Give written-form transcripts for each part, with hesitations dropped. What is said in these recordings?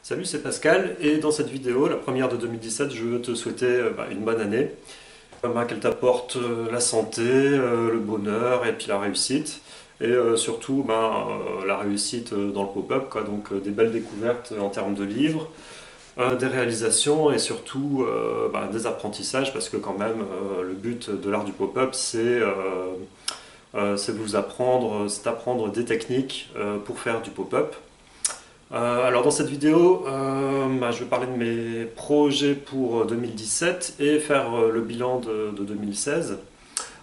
Salut, c'est Pascal et dans cette vidéo, la première de 2017, je veux te souhaiter une bonne année. Qu'elle t'apporte la santé, le bonheur et puis la réussite. Et surtout la réussite dans le pop-up, donc des belles découvertes en termes de livres, des réalisations et surtout des apprentissages parce que quand même le but de l'art du pop-up c'est vous apprendre, c'est apprendre des techniques pour faire du pop-up. Alors dans cette vidéo, je vais parler de mes projets pour 2017 et faire le bilan de 2016.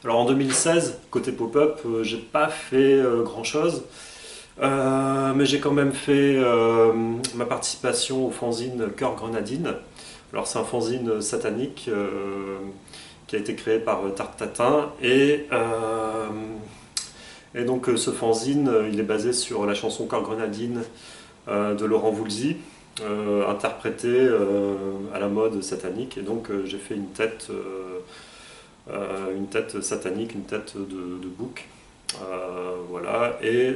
Alors en 2016, côté pop-up, j'ai pas fait grand chose, mais j'ai quand même fait ma participation au fanzine Cœur Grenadine. Alors c'est un fanzine satanique qui a été créé par Tartatin et donc ce fanzine il est basé sur la chanson Cœur Grenadine de Laurent Voulzy, interprété à la mode satanique. Et donc j'ai fait une tête satanique, une tête de bouc. Voilà. Et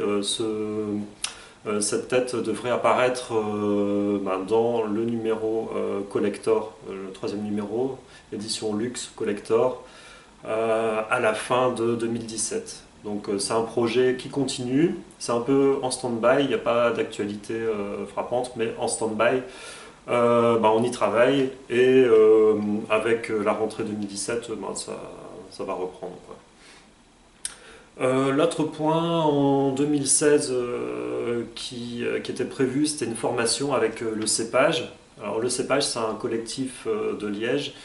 cette tête devrait apparaître dans le numéro collector, le troisième numéro, édition Luxe Collector, à la fin de 2017. Donc c'est un projet qui continue, c'est un peu en stand-by, il n'y a pas d'actualité frappante, mais en stand-by, on y travaille et avec la rentrée 2017, ça va reprendre, quoi. L'autre point en 2016 qui était prévu, c'était une formation avec le Cépage. Alors le Cépage, c'est un collectif de Liège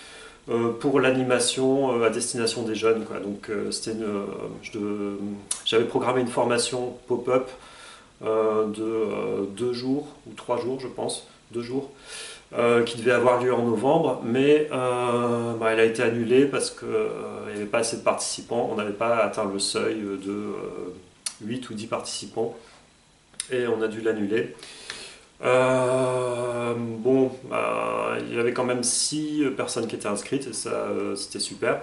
pour l'animation à destination des jeunes, quoi. Donc j'avais programmé une formation pop-up de 2 jours ou 3 jours, je pense, 2 jours, qui devait avoir lieu en novembre, mais elle a été annulée parce qu'il n'y avait pas assez de participants. On n'avait pas atteint le seuil de 8 ou 10 participants et on a dû l'annuler. Il y avait quand même 6 personnes qui étaient inscrites et ça c'était super.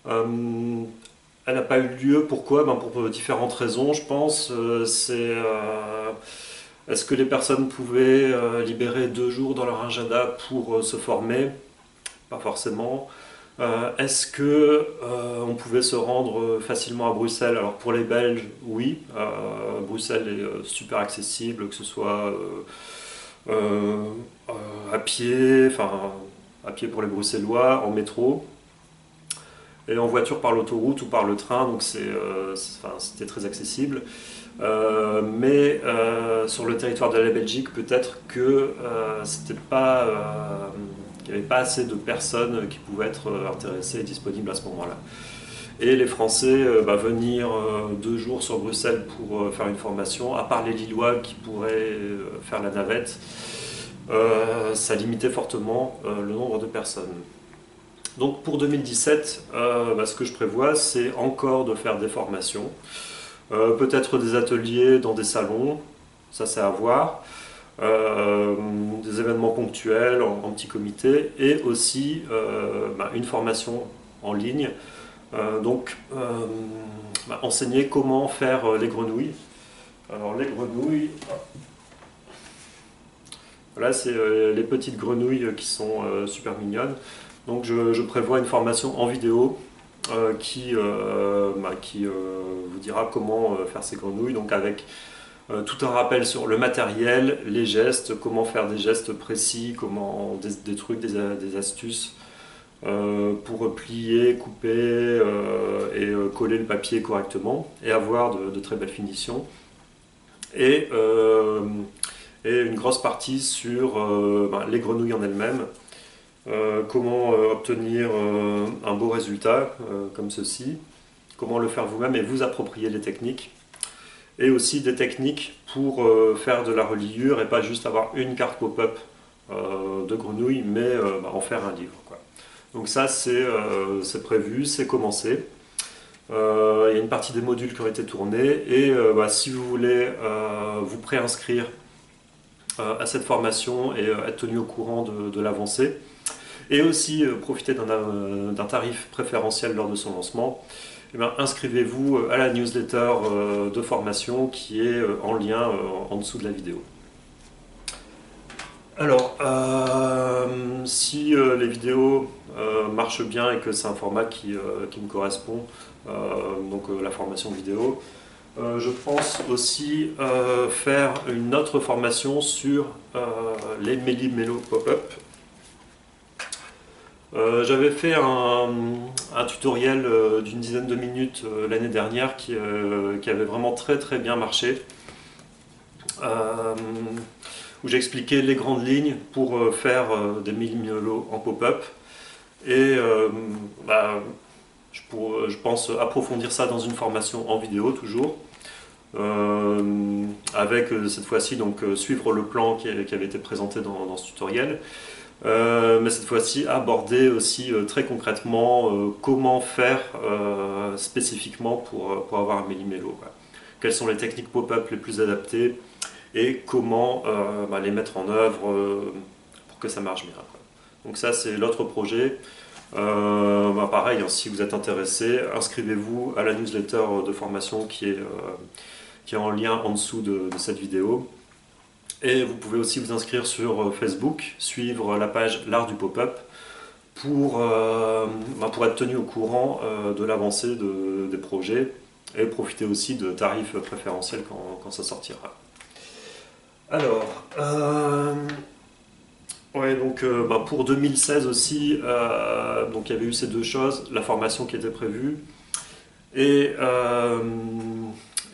Elle n'a pas eu lieu, pourquoi? Pour différentes raisons, je pense. Est-ce que les personnes pouvaient libérer 2 jours dans leur agenda pour se former? Pas forcément. Est-ce que on pouvait se rendre facilement à Bruxelles? Alors pour les Belges, oui. Bruxelles est super accessible, que ce soit à pied, à pied pour les Bruxellois, en métro, et en voiture par l'autoroute ou par le train, donc c'était très accessible. Mais sur le territoire de la Belgique, peut-être que c'était pas, il n'y avait pas assez de personnes qui pouvaient être intéressées et disponibles à ce moment-là. Et les Français, venir 2 jours sur Bruxelles pour faire une formation, à part les Lillois qui pourraient faire la navette, ça limitait fortement le nombre de personnes. Donc pour 2017, ce que je prévois, c'est encore de faire des formations, peut-être des ateliers dans des salons, ça c'est à voir, des événements ponctuels en petit comité, et aussi une formation en ligne. Enseigner comment faire les grenouilles. Alors les grenouilles, voilà, c'est les petites grenouilles qui sont super mignonnes. Donc je prévois une formation en vidéo qui vous dira comment faire ces grenouilles, donc avec tout un rappel sur le matériel, les gestes, comment faire des gestes précis, des trucs, des astuces pour plier, couper et coller le papier correctement et avoir de très belles finitions. Et une grosse partie sur les grenouilles en elles-mêmes, comment obtenir un beau résultat comme ceci, comment le faire vous-même et vous approprier les techniques, et aussi des techniques pour faire de la reliure et pas juste avoir une carte pop-up de grenouille, mais en faire un livre, quoi. Donc ça c'est prévu, c'est commencé. Il y a une partie des modules qui ont été tournés et si vous voulez vous préinscrire à cette formation et être tenu au courant de l'avancée, et aussi profiter d'un tarif préférentiel lors de son lancement, inscrivez-vous à la newsletter de formation qui est en lien en dessous de la vidéo. Alors, si les vidéos marchent bien et que c'est un format qui me correspond, la formation vidéo, je pense aussi faire une autre formation sur les Méli-Mélo pop-up. J'avais fait un tutoriel d'une dizaine de minutes l'année dernière qui avait vraiment très très bien marché. Euh, où j'expliquais les grandes lignes pour faire des Méli-Mélo en pop-up. Et je pense approfondir ça dans une formation en vidéo toujours. Avec cette fois-ci donc suivre le plan qui avait été présenté dans ce tutoriel, mais cette fois-ci aborder aussi très concrètement comment faire spécifiquement pour avoir un Méli-Mélo. Quelles sont les techniques pop-up les plus adaptées et comment les mettre en œuvre pour que ça marche bien. Donc ça c'est l'autre projet. Pareil, hein, si vous êtes intéressé, inscrivez-vous à la newsletter de formation qui est en lien en dessous de cette vidéo. Et vous pouvez aussi vous inscrire sur Facebook, suivre la page L'Art du Pop-up pour être tenu au courant de l'avancée des projets et profiter aussi de tarifs préférentiels quand ça sortira. Alors, pour 2016 aussi, donc il y avait eu ces deux choses, la formation qui était prévue et,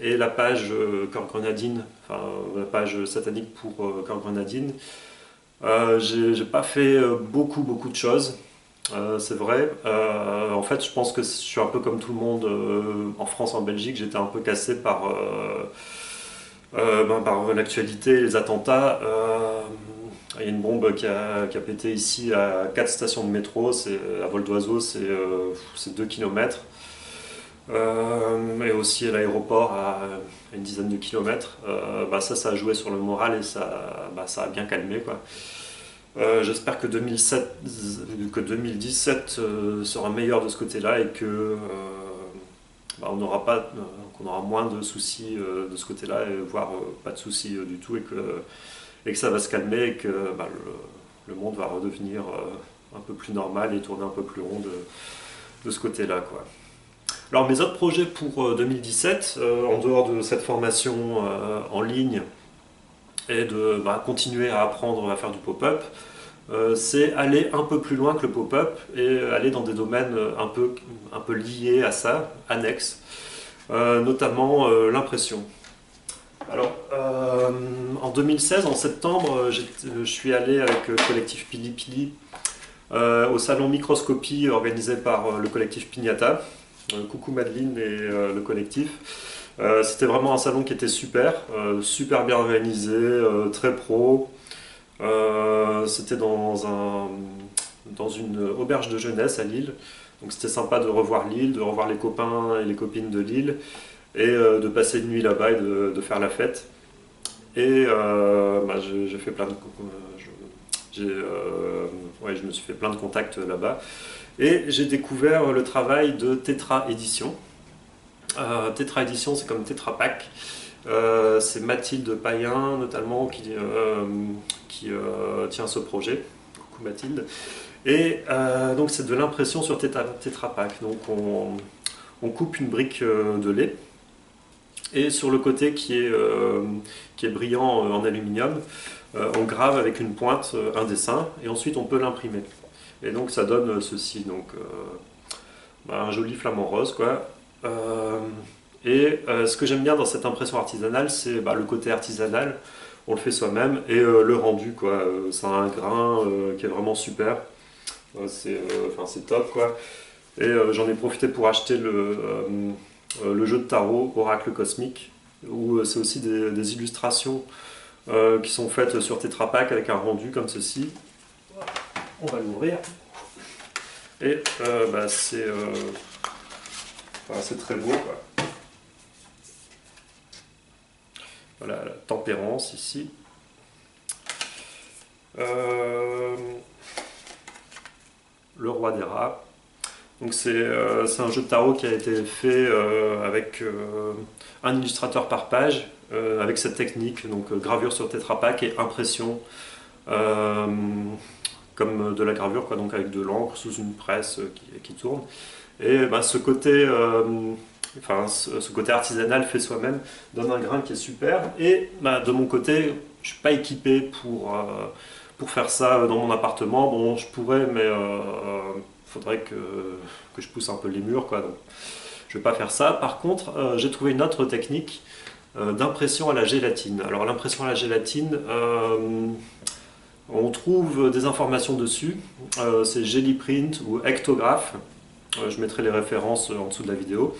et la page Cœur Grenadine, enfin la page satanique pour Cœur Grenadine. J'ai pas fait beaucoup de choses, c'est vrai. En fait, je pense que je suis un peu comme tout le monde en France, en Belgique, j'étais un peu cassé par l'actualité, les attentats. Il y a une bombe qui a pété ici à 4 stations de métro, à vol d'oiseau, c'est 2 km. Et aussi à l'aéroport à une dizaine de kilomètres. Ça a joué sur le moral et ça a bien calmé, quoi. J'espère que 2017 sera meilleur de ce côté-là et que qu'on aura moins de soucis de ce côté-là, voire pas de soucis du tout, et que ça va se calmer et que le monde va redevenir un peu plus normal et tourner un peu plus rond de ce côté-là, quoi. Alors mes autres projets pour 2017, en dehors de cette formation en ligne et de continuer à apprendre à faire du pop-up, c'est aller un peu plus loin que le pop-up et aller dans des domaines un peu liés à ça, annexes, notamment l'impression. Alors, en 2016, en septembre, je suis allé avec le collectif Pili Pili au salon Microscopie organisé par le collectif Pignata. Coucou Madeleine et le collectif. C'était vraiment un salon qui était super bien organisé, très pro. C'était dans une auberge de jeunesse à Lille. Donc c'était sympa de revoir Lille, de revoir les copains et les copines de Lille et de passer une nuit là-bas et de faire la fête. Et j'ai fait plein de je me suis fait plein de contacts là-bas. Et j'ai découvert le travail de Tetra Édition. Tetra Édition, c'est comme Tetra Pak. C'est Mathilde Payen, notamment, qui tient ce projet. Coucou Mathilde. Et donc, c'est de l'impression sur Tetra Pak. Donc, on coupe une brique de lait. Et sur le côté qui est brillant en aluminium, on grave avec une pointe un dessin. Et ensuite, on peut l'imprimer. Et donc ça donne ceci, donc un joli flamant rose, quoi. Ce que j'aime bien dans cette impression artisanale, c'est le côté artisanal, on le fait soi-même, et le rendu, quoi. Ça a un grain qui est vraiment super, c'est top, quoi. Et j'en ai profité pour acheter le jeu de tarot Oracle Cosmique, où c'est aussi des illustrations qui sont faites sur Tetra Pak avec un rendu comme ceci. On va l'ouvrir. Et c'est très beau, quoi. Voilà la tempérance ici. Le roi des rats. Donc c'est un jeu de tarot qui a été fait avec un illustrateur par page, avec cette technique, donc gravure sur Tetra Pak et impression comme de la gravure, quoi, donc avec de l'encre sous une presse qui tourne. Et bah, ce côté ce côté artisanal fait soi-même donne un grain qui est super. Et bah, de mon côté, je suis pas équipé pour faire ça dans mon appartement. Bon, je pourrais, mais faudrait que je pousse un peu les murs, quoi. Donc, je vais pas faire ça. Par contre, j'ai trouvé une autre technique d'impression à la gélatine. Alors l'impression à la gélatine, on trouve des informations dessus. C'est Gellyprint ou Ectograph. Je mettrai les références en dessous de la vidéo.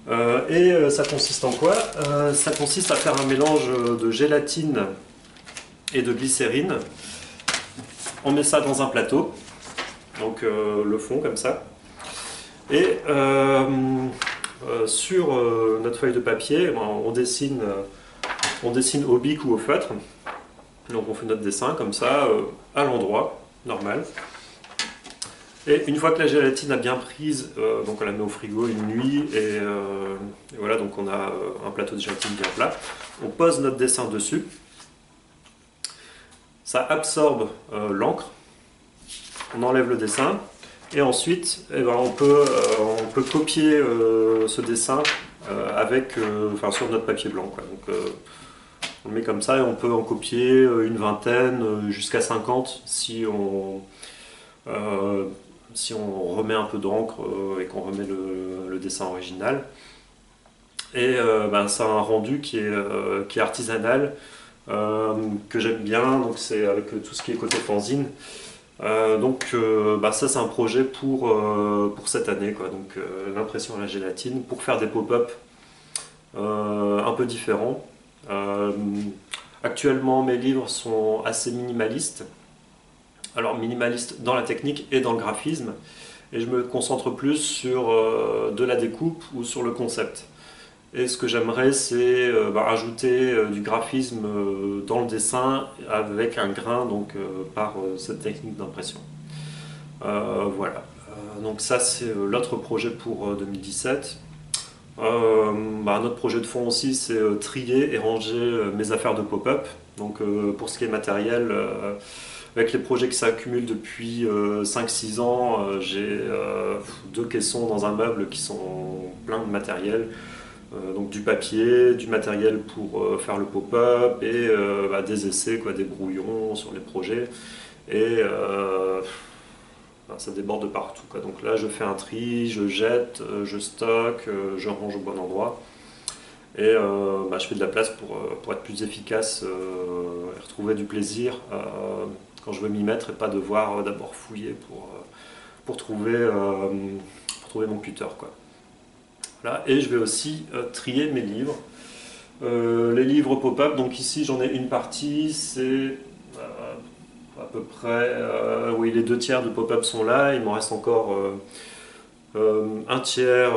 Ça consiste en quoi? Ça consiste à faire un mélange de gélatine et de glycérine. On met ça dans un plateau, donc le fond comme ça. Et sur notre feuille de papier, on dessine au bic ou au feutre. Donc on fait notre dessin comme ça, à l'endroit, normal. Et une fois que la gélatine a bien prise, donc on la met au frigo une nuit et voilà, donc on a un plateau de gélatine bien plat. On pose notre dessin dessus. Ça absorbe l'encre. On enlève le dessin et ensuite on peut copier ce dessin sur notre papier blanc, quoi. Donc, on le met comme ça et on peut en copier une vingtaine jusqu'à 50 si on remet un peu d'encre et qu'on remet le dessin original. Et ça a un rendu qui est artisanal, que j'aime bien, donc c'est avec tout ce qui est côté fanzine. Ça c'est un projet pour cette année, quoi. Donc l'impression à la gélatine pour faire des pop-up un peu différents. Actuellement mes livres sont assez minimalistes. Alors minimaliste dans la technique et dans le graphisme, et je me concentre plus sur de la découpe ou sur le concept. Et ce que j'aimerais, c'est ajouter du graphisme dans le dessin avec un grain, donc par cette technique d'impression. Voilà. Donc ça c'est l'autre projet pour 2017. Un autre projet de fond aussi, c'est trier et ranger mes affaires de pop-up. Donc pour ce qui est matériel, avec les projets qui s'accumulent depuis 5-6 ans, j'ai 2 caissons dans un meuble qui sont pleins de matériel. Donc du papier, du matériel pour faire le pop-up et des essais, quoi, des brouillons sur les projets. Et ça déborde de partout, quoi. Donc là je fais un tri, je jette, je stocke, je range au bon endroit. Et je fais de la place pour être plus efficace et retrouver du plaisir quand je veux m'y mettre et pas devoir d'abord fouiller pour trouver mon cutter, quoi. Voilà. Et je vais aussi trier mes livres. Les livres pop-up, donc ici j'en ai une partie, c'est à peu près, oui, les 2 tiers de pop-up sont là, il m'en reste encore un tiers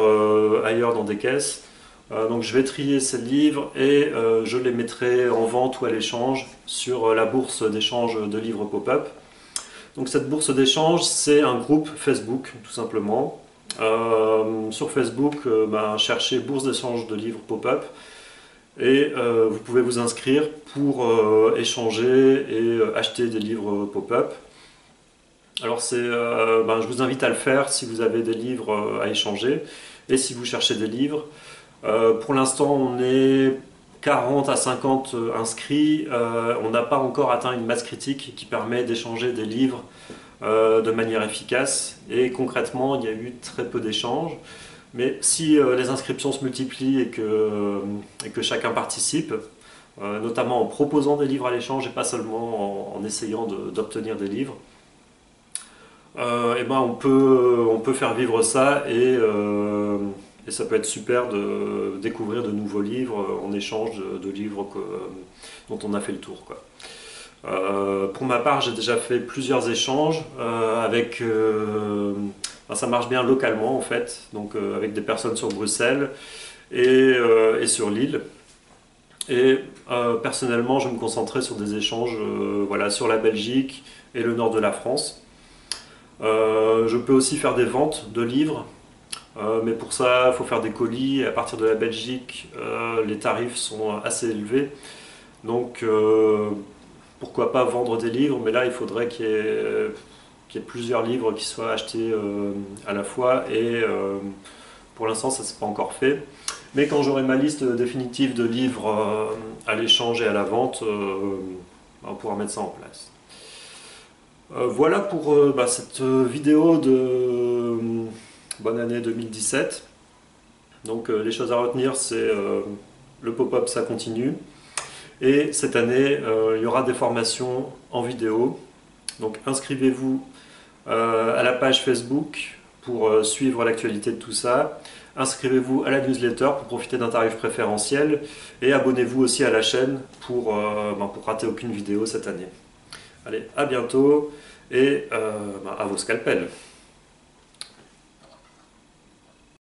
ailleurs dans des caisses. Donc je vais trier ces livres et je les mettrai en vente ou à l'échange sur la bourse d'échange de livres pop-up. Donc cette bourse d'échange, c'est un groupe Facebook tout simplement. Sur Facebook, cherchez bourse d'échange de livres pop-up et vous pouvez vous inscrire pour échanger et acheter des livres pop-up. Alors je vous invite à le faire si vous avez des livres à échanger et si vous cherchez des livres. Pour l'instant, on est 40 à 50 inscrits. On n'a pas encore atteint une masse critique qui permet d'échanger des livres de manière efficace. Et concrètement, il y a eu très peu d'échanges. Mais si les inscriptions se multiplient et que chacun participe, notamment en proposant des livres à l'échange et pas seulement en essayant d'obtenir des livres, on peut faire vivre ça et ça peut être super de découvrir de nouveaux livres en échange de livres dont on a fait le tour, quoi. Pour ma part, j'ai déjà fait plusieurs échanges ça marche bien localement en fait, donc avec des personnes sur Bruxelles et sur Lille. Et personnellement, je me concentrais sur des échanges sur la Belgique et le nord de la France. Je peux aussi faire des ventes de livres. Mais pour ça, il faut faire des colis. Et à partir de la Belgique, les tarifs sont assez élevés. Donc, pourquoi pas vendre des livres, mais là il faudrait qu'il y ait plusieurs livres qui soient achetés à la fois, et pour l'instant ça ne s'est pas encore fait. Mais quand j'aurai ma liste définitive de livres à l'échange et à la vente, on pourra mettre ça en place. Voilà pour cette vidéo de bonne année 2017. Donc les choses à retenir, c'est le pop-up, ça continue. Et cette année, il y aura des formations en vidéo. Donc inscrivez-vous à la page Facebook pour suivre l'actualité de tout ça. Inscrivez-vous à la newsletter pour profiter d'un tarif préférentiel. Et abonnez-vous aussi à la chaîne pour rater aucune vidéo cette année. Allez, à bientôt et à vos scalpels.